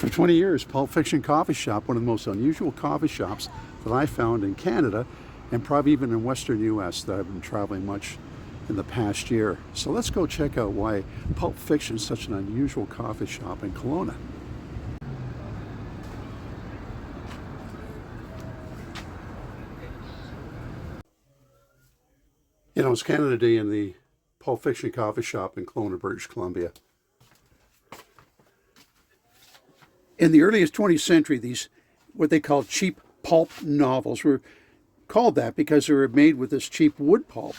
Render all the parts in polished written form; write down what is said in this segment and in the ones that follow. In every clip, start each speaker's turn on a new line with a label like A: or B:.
A: For 20 years, Pulp Fiction Coffee Shop, one of the most unusual coffee shops that I found in Canada and probably even in Western US that I've been traveling much in the past year. So let's go check out why Pulp Fiction is such an unusual coffee shop in Kelowna. You know, it's Canada Day in the Pulp Fiction Coffee Shop in Kelowna, British Columbia. In the earliest 20th century, these, what they called cheap pulp novels, were called that because they were made with this cheap wood pulp,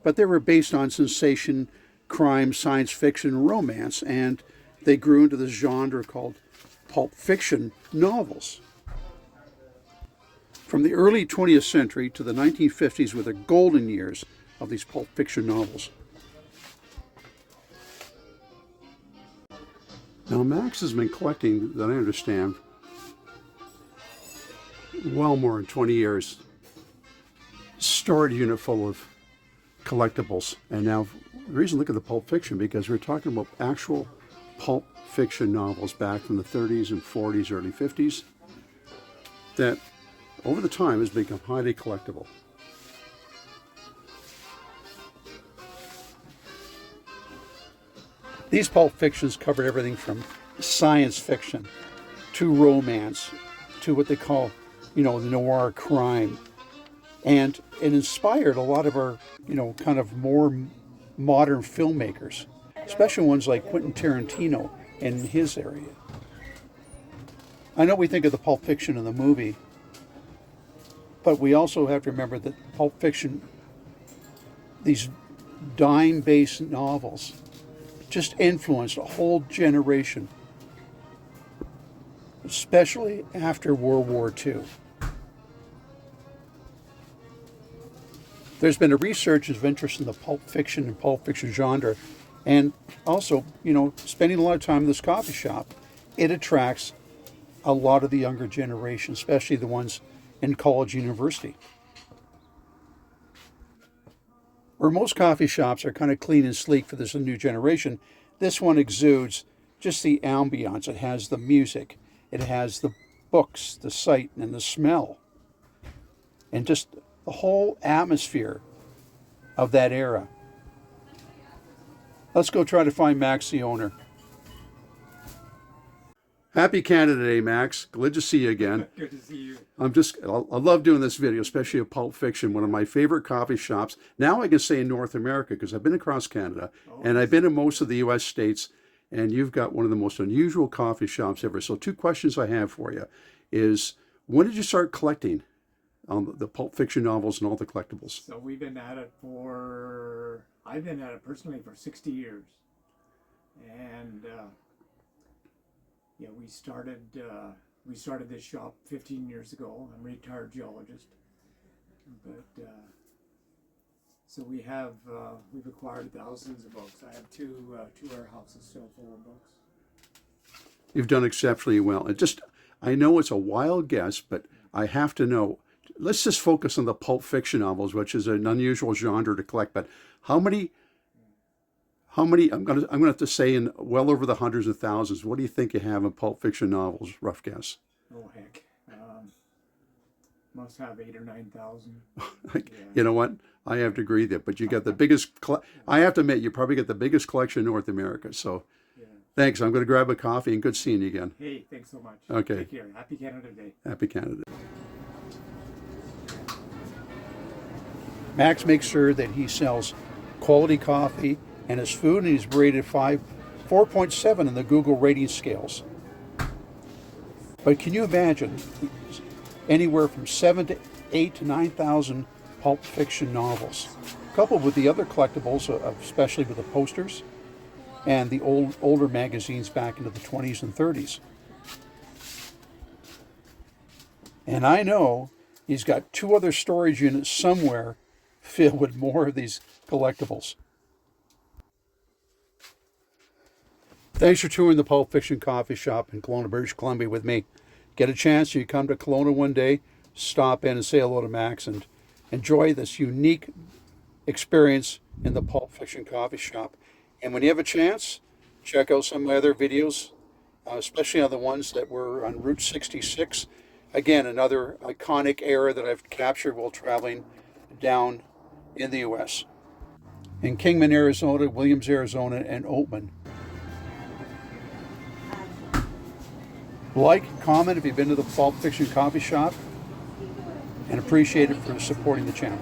A: but they were based on sensation, crime, science fiction, romance, and they grew into this genre called pulp fiction novels. From the early 20th century to the 1950s were the golden years of these pulp fiction novels. Now, Max has been collecting, that I understand, well more than 20 years. Storage unit full of collectibles. And now, the reason look at the Pulp Fiction, because we're talking about actual pulp fiction novels back from the 30s and 40s, early 50s, that over the time has become highly collectible. These Pulp Fictions covered everything from science fiction to romance to what they call, the noir crime. And it inspired a lot of our, kind of more modern filmmakers, especially ones like Quentin Tarantino in his area. I know we think of the Pulp Fiction in the movie, but we also have to remember that Pulp Fiction, these dime-based novels, just influenced a whole generation, especially after World War II. There's been a resurgence of interest in the pulp fiction and pulp fiction genre, and also, spending a lot of time in this coffee shop, it attracts a lot of the younger generation, especially the ones in college, university. Where most coffee shops are kind of clean and sleek for this new generation, this one exudes just the ambiance. It has the music, it has the books, the sight, and the smell, and just the whole atmosphere of that era. Let's go try to find Max, the owner. Happy Canada Day, Max. Glad to see you again.
B: Good to see you.
A: I love doing this video, especially of Pulp Fiction, one of my favorite coffee shops. Now I can say in North America, because I've been across Canada, and I've been in most of the U.S. states, and you've got one of the most unusual coffee shops ever. So 2 questions I have for you is, when did you start collecting the Pulp Fiction novels and all the collectibles?
B: So I've been at it personally for 60 years. And we started this shop 15 years ago. I'm a retired geologist, but so we've acquired thousands of books. I have two warehouses still full of books.
A: You've done exceptionally well. I know it's a wild guess, but I have to know. Let's just focus on the Pulp Fiction novels, which is an unusual genre to collect. But how many? I'm gonna have to say in well over the hundreds of thousands. What do you think you have in Pulp Fiction novels? Rough guess.
B: Oh heck, must have 8,000 or 9,000.
A: Yeah. You know what? I have to agree with that. But you got the biggest. I have to admit, you probably got the biggest collection in North America. So, yeah. Thanks. I'm going to grab a coffee and good seeing you again.
B: Hey, thanks so much.
A: Okay.
B: Take care. Happy Canada Day.
A: Happy Canada Day. Max makes sure that he sells quality coffee and his food, and he's rated 4.7 in the Google rating scales. But can you imagine anywhere from 7 to 8 to 9,000 Pulp Fiction novels, coupled with the other collectibles, especially with the posters and the older magazines back into the 20s and 30s. And I know he's got 2 other storage units somewhere filled with more of these collectibles. Thanks for touring the Pulp Fiction Coffee Shop in Kelowna, British Columbia with me. Get a chance, you come to Kelowna one day, stop in and say hello to Max and enjoy this unique experience in the Pulp Fiction Coffee Shop. And when you have a chance, check out some of my other videos especially on the ones that were on Route 66. Again, another iconic era that I've captured while traveling down in the U.S. In Kingman, Arizona, Williams, Arizona, and Oatman. Like, comment if you've been to the Pulp Fiction coffee shop, and appreciate it for supporting the channel.